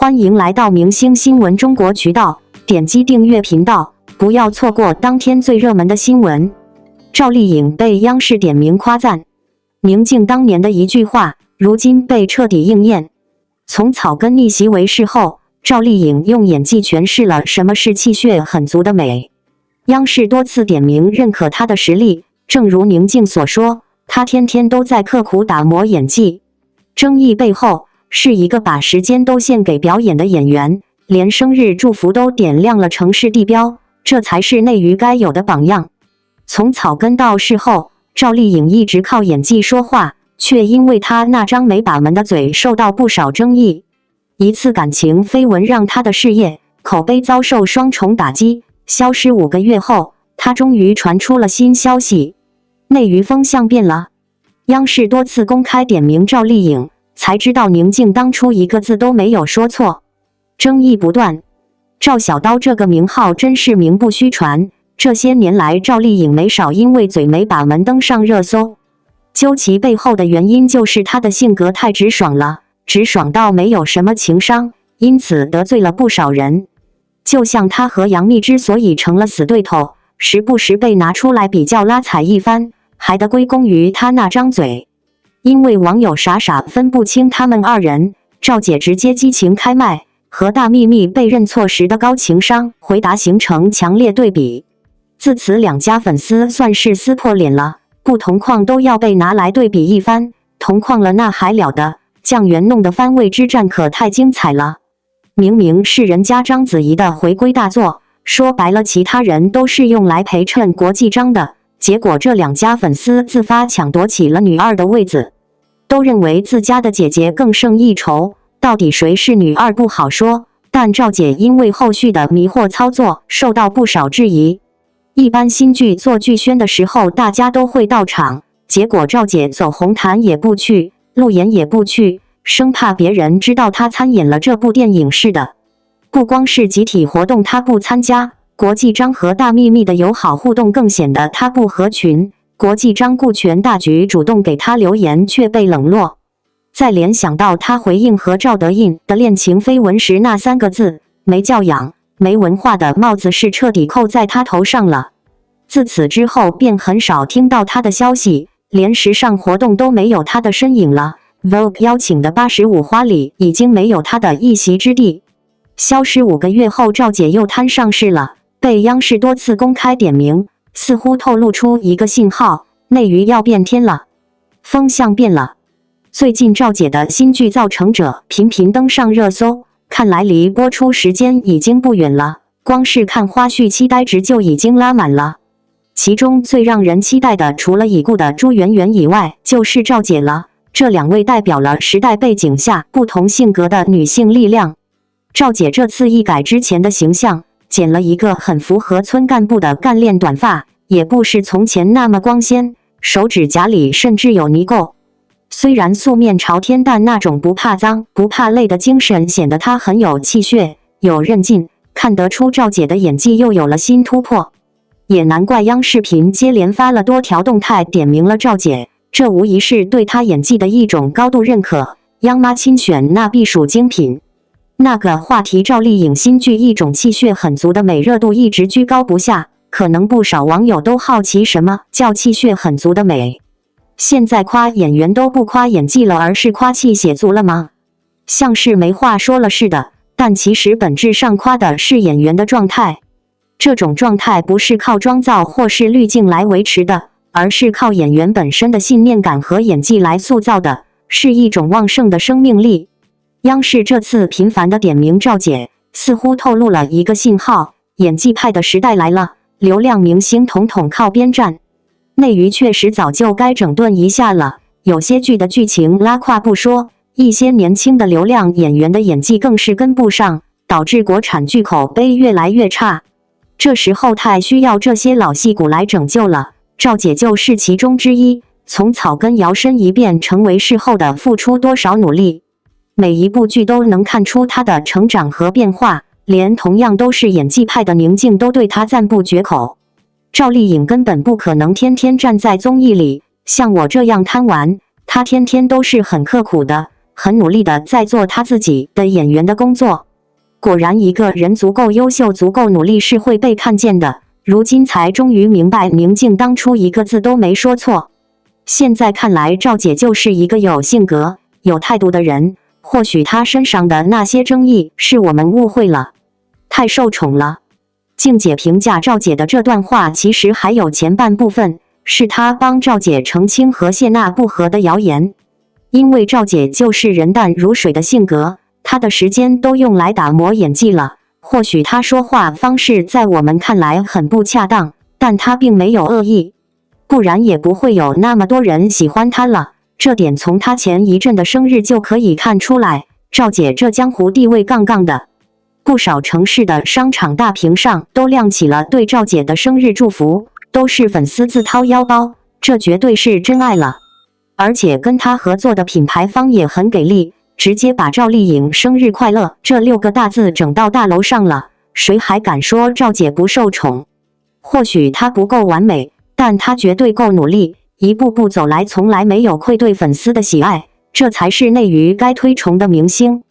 欢迎来到明星新闻中国渠道，点击订阅频道，不要错过当天最热门的新闻。赵丽颖被央视点名夸赞，宁静当年的一句话，如今被彻底应验。从草根逆袭为势后，赵丽颖用演技诠释了什么是气血很足的美。央视多次点名认可她的实力，正如宁静所说，她天天都在刻苦打磨演技。争议背后是一个把时间都献给表演的演员，连生日祝福都点亮了城市地标，这才是内娱该有的榜样。从草根到事后，赵丽颖一直靠演技说话，却因为她那张没把门的嘴受到不少争议。一次感情绯闻让她的事业、口碑遭受双重打击。消失5个月后，她终于传出了新消息，内娱风向变了。央视多次公开点名赵丽颖，才知道宁静当初一个字都没有说错。争议不断，赵小刀这个名号真是名不虚传。这些年来，赵丽颖没少因为嘴没把门登上热搜。究其背后的原因，就是她的性格太直爽了，直爽到没有什么情商，因此得罪了不少人。就像她和杨幂之所以成了死对头，时不时被拿出来比较拉踩一番，还得归功于她那张嘴。因为网友傻傻分不清他们二人，赵姐直接激情开麦，和大幂幂被认错时的高情商回答形成强烈对比。自此两家粉丝算是撕破脸了，不同框都要被拿来对比一番，同框了那还了得，酱园弄的番位之战可太精彩了。明明是人家章子怡的回归大作，说白了其他人都是用来陪衬国际章的，结果这两家粉丝自发抢夺起了女二的位子，都认为自家的姐姐更胜一筹，到底谁是女二不好说，但赵姐因为后续的迷惑操作受到不少质疑。一般新剧做剧宣的时候大家都会到场，结果赵姐走红毯也不去，路演也不去，生怕别人知道她参演了这部电影似的。不光是集体活动她不参加，国际章和大幂幂的友好互动更显得她不合群，国际章顾全大局主动给她留言却被冷落。再联想到她回应和赵德胤的恋情绯闻时那3个字，没教养没文化的帽子是彻底扣在她头上了。自此之后便很少听到她的消息，连时尚活动都没有她的身影了， Vogue 邀请的85花里已经没有她的一席之地。消失5个月后，赵姐又摊上事了，被央视多次公开点名，似乎透露出一个信号，内娱要变天了，风向变了。最近赵姐的新剧《造成者》频频登上热搜，看来离播出时间已经不远了，光是看花絮期待值就已经拉满了。其中最让人期待的，除了已故的朱媛媛以外，就是赵姐了。这2位代表了时代背景下不同性格的女性力量。赵姐这次一改之前的形象，剪了一个很符合村干部的干练短发，也不是从前那么光鲜，手指甲里甚至有泥垢。虽然素面朝天，但那种不怕脏不怕累的精神显得她很有气血有韧劲，看得出赵姐的演技又有了新突破。也难怪央视频接连发了多条动态点名了赵姐，这无疑是对她演技的一种高度认可。央妈亲选那必属精品。那个话题，赵丽颖新剧一种气血很足的美热度一直居高不下，可能不少网友都好奇什么叫气血很足的美。现在夸演员都不夸演技了，而是夸气血足了吗？像是没话说了似的，但其实本质上夸的是演员的状态。这种状态不是靠妆造或是滤镜来维持的，而是靠演员本身的信念感和演技来塑造的，是一种旺盛的生命力。央视这次频繁的点名赵姐，似乎透露了一个信号，演技派的时代来了，流量明星统统靠边站。内娱确实早就该整顿一下了，有些剧的剧情拉胯不说，一些年轻的流量演员的演技更是跟不上，导致国产剧口碑越来越差。这时候太需要这些老戏骨来拯救了，赵姐就是其中之一。从草根摇身一变成为事后的付出多少努力，每一部剧都能看出她的成长和变化，连同样都是演技派的宁静都对她赞不绝口。赵丽颖根本不可能天天站在综艺里，像我这样贪玩，她天天都是很刻苦的，很努力的在做他自己的演员的工作。果然，一个人足够优秀、足够努力是会被看见的。如今才终于明白，宁静当初一个字都没说错。现在看来，赵姐就是一个有性格、有态度的人。或许她身上的那些争议是我们误会了，太受宠了。静姐评价赵姐的这段话，其实还有前半部分，是她帮赵姐澄清和谢娜不和的谣言。因为赵姐就是人淡如水的性格，她的时间都用来打磨演技了。或许她说话方式在我们看来很不恰当，但她并没有恶意，不然也不会有那么多人喜欢她了。这点从她前一阵的生日就可以看出来。赵姐这江湖地位杠杠的，不少城市的商场大屏上都亮起了对赵姐的生日祝福，都是粉丝自掏腰包，这绝对是真爱了。而且跟她合作的品牌方也很给力，直接把赵丽颖生日快乐这6个大字整到大楼上了，谁还敢说赵姐不受宠？或许她不够完美，但她绝对够努力，一步步走来，从来没有愧对粉丝的喜爱，这才是内娱该推崇的明星。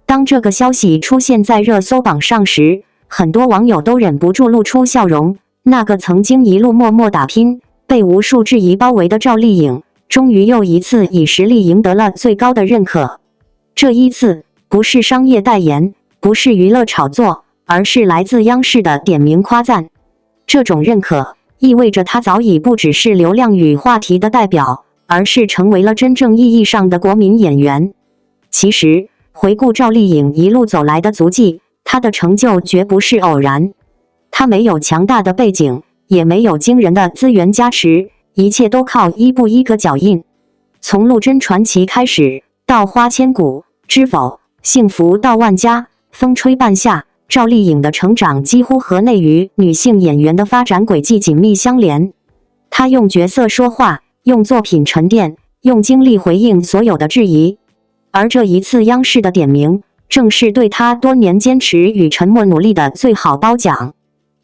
当这个消息出现在热搜榜上时，很多网友都忍不住露出笑容。那个曾经一路默默打拼，被无数质疑包围的赵丽颖，终于又一次以实力赢得了最高的认可。这一次不是商业代言，不是娱乐炒作，而是来自央视的点名夸赞。这种认可意味着她早已不只是流量与话题的代表，而是成为了真正意义上的国民演员。其实，回顾赵丽颖一路走来的足迹，她的成就绝不是偶然。她没有强大的背景，也没有惊人的资源加持，一切都靠一步一个脚印。从陆贞传奇开始，到花千骨、知否、幸福到万家、风吹半夏，赵丽颖的成长几乎和内娱女性演员的发展轨迹紧密相连。她用角色说话，用作品沉淀，用经历回应所有的质疑。而这一次央视的点名，正是对她多年坚持与沉默努力的最好褒奖。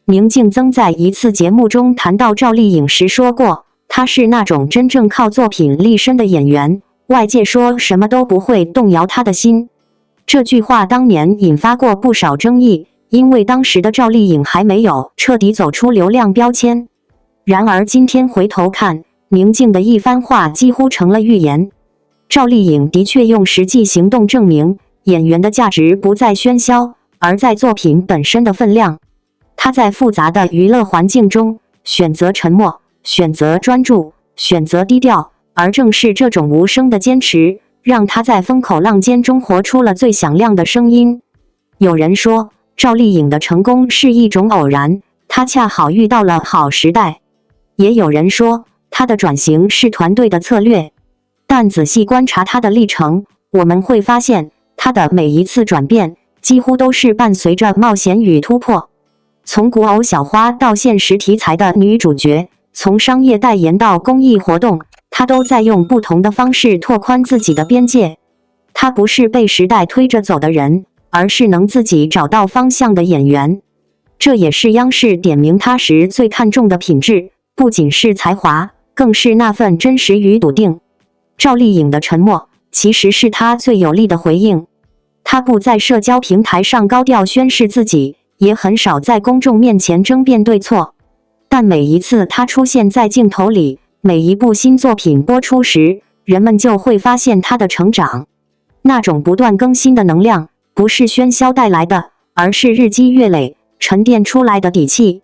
宁静曾在一次节目中谈到赵丽颖时说过，她是那种真正靠作品立身的演员，外界说什么都不会动摇她的心。这句话当年引发过不少争议，因为当时的赵丽颖还没有彻底走出流量标签。然而今天回头看，宁静的一番话几乎成了预言。赵丽颖的确用实际行动证明，演员的价值不在喧嚣，而在作品本身的分量。她在复杂的娱乐环境中选择沉默，选择专注，选择低调，而正是这种无声的坚持，让她在风口浪尖中活出了最响亮的声音。有人说，赵丽颖的成功是一种偶然，她恰好遇到了好时代。也有人说，她的转型是团队的策略。但仔细观察她的历程，我们会发现，她的每一次转变几乎都是伴随着冒险与突破。从古偶小花到现实题材的女主角，从商业代言到公益活动，她都在用不同的方式拓宽自己的边界。她不是被时代推着走的人，而是能自己找到方向的演员。这也是央视点名她时最看重的品质，不仅是才华，更是那份真实与笃定。赵丽颖的沉默其实是她最有力的回应。她不在社交平台上高调宣示自己，也很少在公众面前争辩对错。但每一次她出现在镜头里，每一部新作品播出时，人们就会发现她的成长。那种不断更新的能量，不是喧嚣带来的，而是日积月累沉淀出来的底气。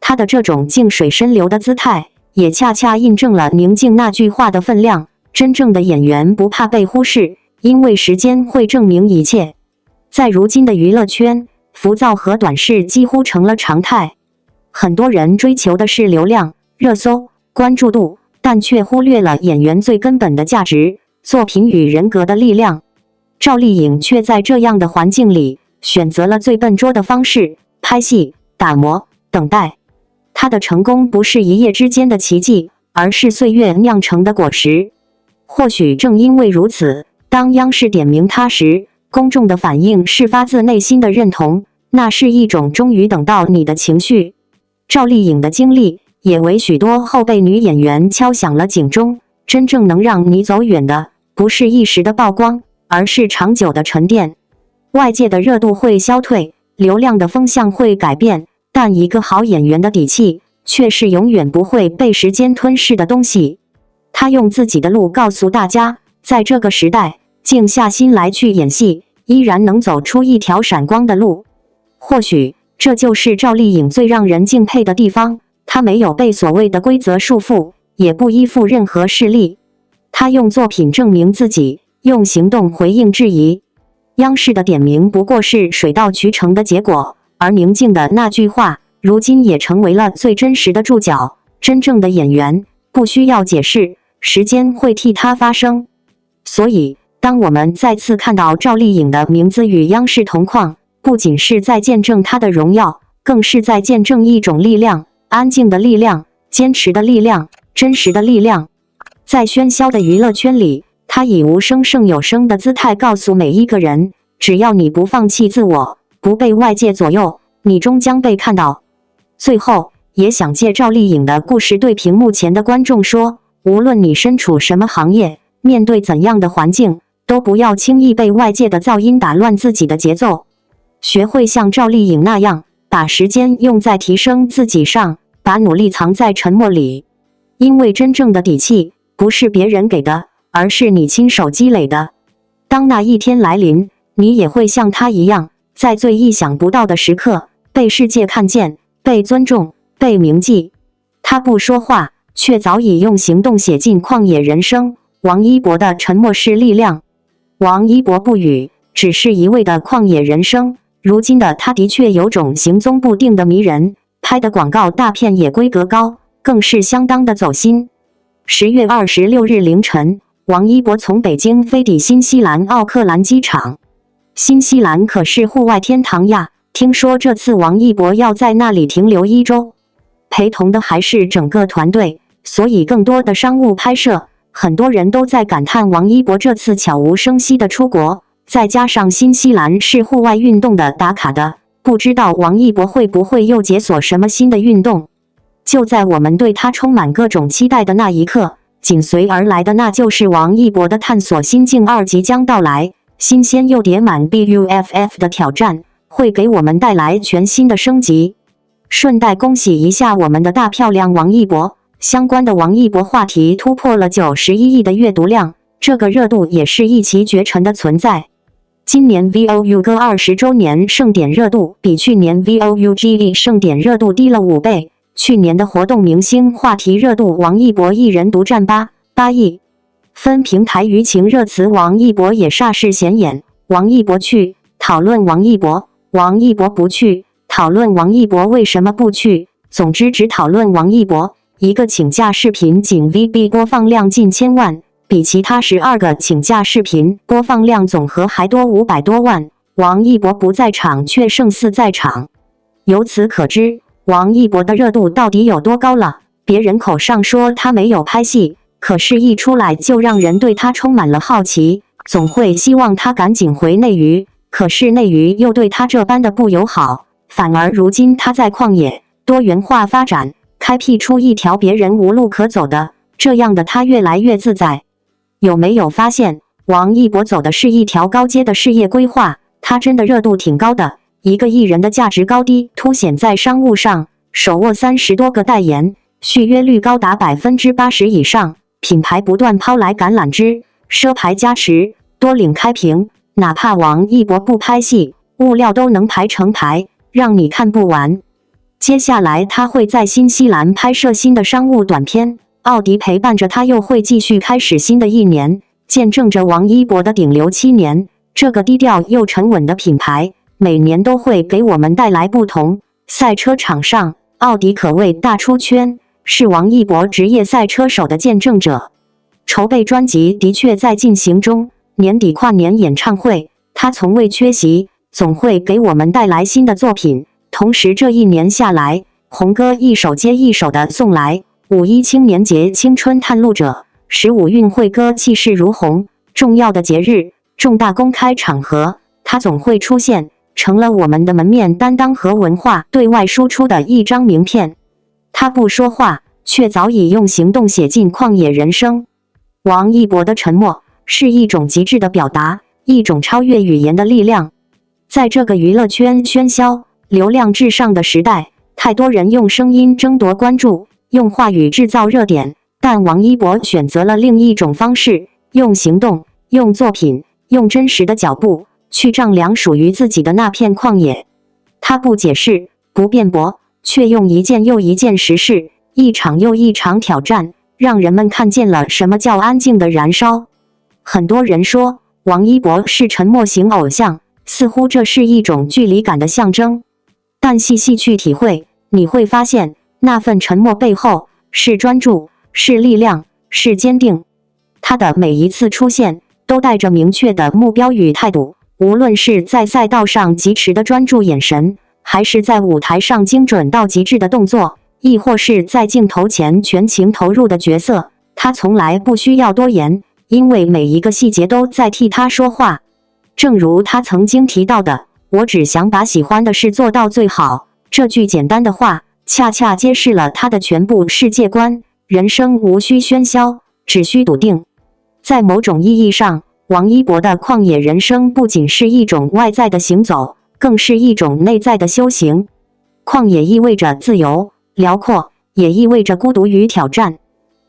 她的这种静水深流的姿态，也恰恰印证了宁静那句话的分量。真正的演员不怕被忽视，因为时间会证明一切。在如今的娱乐圈，浮躁和短视几乎成了常态。很多人追求的是流量、热搜、关注度，但却忽略了演员最根本的价值——作品与人格的力量。赵丽颖却在这样的环境里，选择了最笨拙的方式：拍戏、打磨、等待。她的成功不是一夜之间的奇迹，而是岁月酿成的果实。或许正因为如此，当央视点名她时，公众的反应是发自内心的认同，那是一种终于等到你的情绪。赵丽颖的经历也为许多后辈女演员敲响了警钟，真正能让你走远的，不是一时的曝光，而是长久的沉淀。外界的热度会消退，流量的风向会改变，但一个好演员的底气却是永远不会被时间吞噬的东西。他用自己的路告诉大家，在这个时代，静下心来去演戏，依然能走出一条闪光的路。或许这就是赵丽颖最让人敬佩的地方，她没有被所谓的规则束缚，也不依附任何势力。她用作品证明自己，用行动回应质疑。央视的点名不过是水到渠成的结果，而宁静的那句话，如今也成为了最真实的注脚。真正的演员不需要解释，时间会替他发声。所以，当我们再次看到赵丽颖的名字与央视同框，不仅是在见证她的荣耀，更是在见证一种力量，安静的力量，坚持的力量，真实的力量。在喧嚣的娱乐圈里，她以无声胜有声的姿态告诉每一个人，只要你不放弃自我，不被外界左右，你终将被看到。最后，也想借赵丽颖的故事对屏幕前的观众说，无论你身处什么行业，面对怎样的环境，都不要轻易被外界的噪音打乱自己的节奏。学会像赵丽颖那样，把时间用在提升自己上，把努力藏在沉默里。因为真正的底气，不是别人给的，而是你亲手积累的。当那一天来临，你也会像她一样，在最意想不到的时刻，被世界看见，被尊重，被铭记。她不说话，却早已用行动写进旷野人生。王一博的沉默是力量。王一博不语，只是一味的旷野人生。如今的他的确有种行踪不定的迷人，拍的广告大片也规格高，更是相当的走心。10月26日凌晨，王一博从北京飞抵新西兰奥克兰机场。新西兰可是户外天堂呀，听说这次王一博要在那里停留1周，陪同的还是整个团队，所以更多的商务拍摄。很多人都在感叹王一博这次悄无声息的出国，再加上新西兰是户外运动的打卡的，不知道王一博会不会又解锁什么新的运动。就在我们对他充满各种期待的那一刻，紧随而来的那就是王一博的探索心境2即将到来，新鲜又叠满 BUFF 的挑战，会给我们带来全新的升级。顺带恭喜一下我们的大漂亮王一博，相关的王一博话题突破了91亿的阅读量，这个热度也是一骑绝尘的存在。今年 VOU 歌20周年盛典热度比去年 VOUGE 盛典热度低了5倍，去年的活动明星话题热度王一博一人独占8亿。分平台舆情热词王一博也煞是显眼，王一博去，讨论王一博；王一博不去，讨论王一博为什么不去。总之只讨论王一博。一个请假视频仅 VB 播放量近1000万，比其他12个请假视频播放量总和还多500多万。王一博不在场却胜似在场，由此可知王一博的热度到底有多高了。别人口上说他没有拍戏，可是一出来就让人对他充满了好奇，总会希望他赶紧回内娱，可是内娱又对他这般的不友好，反而如今他在旷野多元化发展，开辟出一条别人无路可走的，这样的他越来越自在。有没有发现，王一博走的是一条高阶的事业规划？他真的热度挺高的，一个艺人的价值高低凸显在商务上，手握30多个代言，续约率高达80%以上，品牌不断抛来橄榄枝，奢牌加持，多领开屏，哪怕王一博不拍戏，物料都能排成排，让你看不完。接下来他会在新西兰拍摄新的商务短片，奥迪陪伴着他又会继续开始新的一年，见证着王一博的顶流7年。这个低调又沉稳的品牌，每年都会给我们带来不同。赛车场上，奥迪可谓大出圈，是王一博职业赛车手的见证者。筹备专辑的确在进行中，年底跨年演唱会，他从未缺席，总会给我们带来新的作品。同时这一年下来，红歌一首接一首的送来，5·1青年节青春探路者，15运会歌气势如虹，重要的节日、重大公开场合，他总会出现，成了我们的门面担当和文化对外输出的一张名片。他不说话，却早已用行动写进旷野人生。王一博的沉默是一种极致的表达，一种超越语言的力量。在这个娱乐圈喧嚣、流量至上的时代，太多人用声音争夺关注，用话语制造热点，但王一博选择了另一种方式，用行动、用作品、用真实的脚步去丈量属于自己的那片旷野。他不解释，不辩驳，却用一件又一件实事，一场又一场挑战，让人们看见了什么叫安静的燃烧。很多人说王一博是沉默型偶像，似乎这是一种距离感的象征。但细细去体会，你会发现那份沉默背后是专注，是力量，是坚定。他的每一次出现都带着明确的目标与态度，无论是在赛道上疾驰的专注眼神，还是在舞台上精准到极致的动作，亦或是在镜头前全情投入的角色，他从来不需要多言，因为每一个细节都在替他说话。正如他曾经提到的，我只想把喜欢的事做到最好，这句简单的话恰恰揭示了他的全部世界观。人生无需喧嚣，只需笃定。在某种意义上，王一博的旷野人生不仅是一种外在的行走，更是一种内在的修行。旷野意味着自由、辽阔，也意味着孤独与挑战。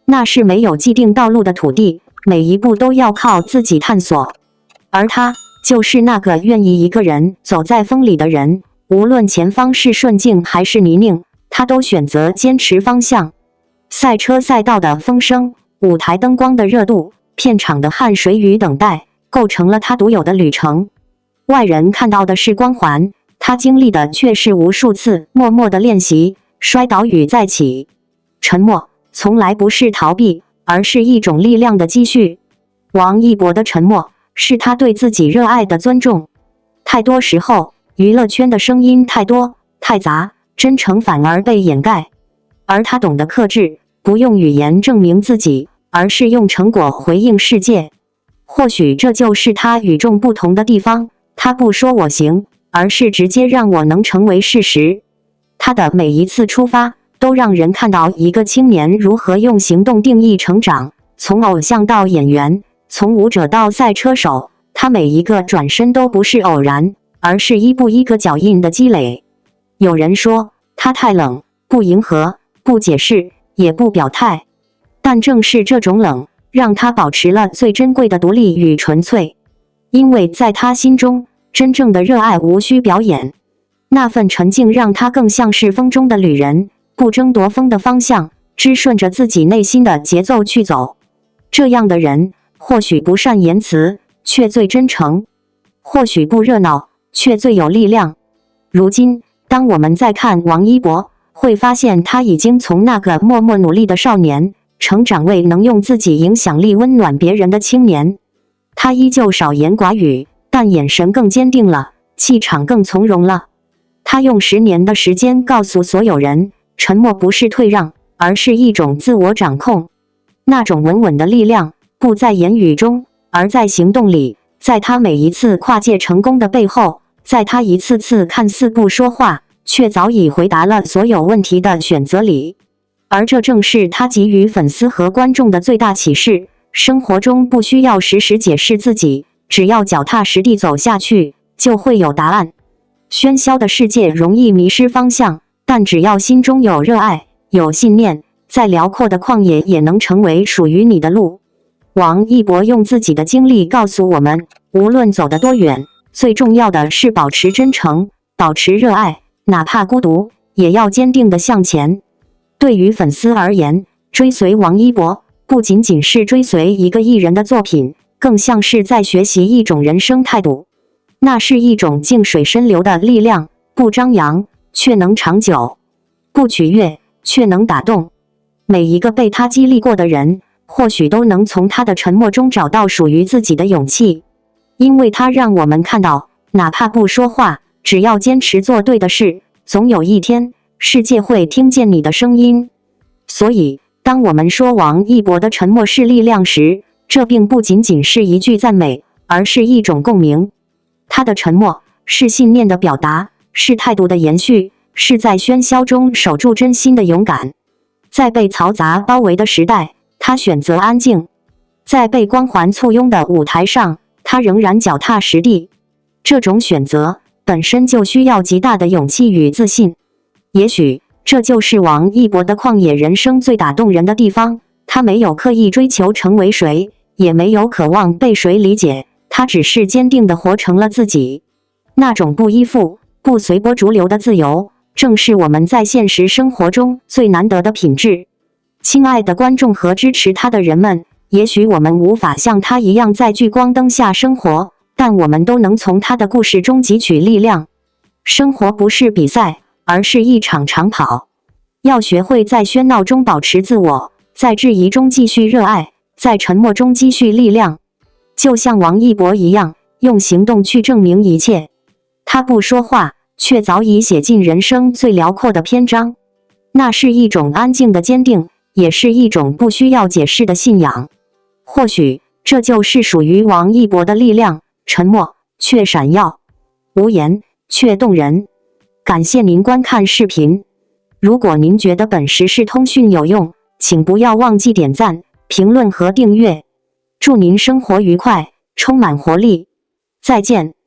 那是没有既定道路的土地，每一步都要靠自己探索。而他就是那个愿意一个人走在风里的人，无论前方是顺境还是泥泞，他都选择坚持方向。赛车赛道的风声，舞台灯光的热度，片场的汗水与等待，构成了他独有的旅程。外人看到的是光环，他经历的却是无数次默默的练习、摔倒与再起。沉默从来不是逃避，而是一种力量的积蓄。王一博的沉默是他对自己热爱的尊重。太多时候，娱乐圈的声音太多、太杂，真诚反而被掩盖。而他懂得克制，不用语言证明自己，而是用成果回应世界。或许这就是他与众不同的地方，他不说我行，而是直接让我能成为事实。他的每一次出发，都让人看到一个青年如何用行动定义成长，从偶像到演员，从舞者到赛车手，他每一个转身都不是偶然，而是一步一个脚印的积累。有人说他太冷，不迎合，不解释，也不表态，但正是这种冷，让他保持了最珍贵的独立与纯粹。因为在他心中，真正的热爱无需表演，那份沉静让他更像是风中的旅人，不争夺风的方向，只顺着自己内心的节奏去走。这样的人，或许不善言辞，却最真诚；或许不热闹，却最有力量。如今，当我们再看王一博，会发现他已经从那个默默努力的少年，成长为能用自己影响力温暖别人的青年。他依旧少言寡语，但眼神更坚定了，气场更从容了。他用10年的时间告诉所有人，沉默不是退让，而是一种自我掌控。那种稳稳的力量，不在言语中，而在行动里。在他每一次跨界成功的背后，在他一次次看似不说话，却早已回答了所有问题的选择里。而这正是他给予粉丝和观众的最大启示：生活中不需要时时解释自己，只要脚踏实地走下去，就会有答案。喧嚣的世界容易迷失方向，但只要心中有热爱，有信念，在辽阔的旷野也能成为属于你的路。王一博用自己的经历告诉我们，无论走得多远，最重要的是保持真诚，保持热爱，哪怕孤独，也要坚定地向前。对于粉丝而言，追随王一博不仅仅是追随一个艺人的作品，更像是在学习一种人生态度。那是一种静水深流的力量，不张扬，却能长久；不取悦，却能打动。每一个被他激励过的人，或许都能从他的沉默中找到属于自己的勇气。因为他让我们看到，哪怕不说话，只要坚持做对的事，总有一天，世界会听见你的声音。所以，当我们说王一博的沉默是力量时，这并不仅仅是一句赞美，而是一种共鸣。他的沉默是信念的表达，是态度的延续，是在喧嚣中守住真心的勇敢。在被嘈杂包围的时代，他选择安静；在被光环簇拥的舞台上，他仍然脚踏实地。这种选择本身就需要极大的勇气与自信。也许这就是王一博的旷野人生最打动人的地方。他没有刻意追求成为谁，也没有渴望被谁理解，他只是坚定地活成了自己。那种不依附、不随波逐流的自由，正是我们在现实生活中最难得的品质。亲爱的观众和支持他的人们，也许我们无法像他一样在聚光灯下生活，但我们都能从他的故事中汲取力量。生活不是比赛，而是一场长跑。要学会在喧闹中保持自我，在质疑中继续热爱，在沉默中积蓄力量。就像王一博一样，用行动去证明一切。他不说话，却早已写进人生最辽阔的篇章。那是一种安静的坚定，也是一种不需要解释的信仰。或许这就是属于王一博的力量，沉默却闪耀，无言却动人。感谢您观看视频。如果您觉得本时事通讯有用，请不要忘记点赞、评论和订阅。祝您生活愉快，充满活力。再见。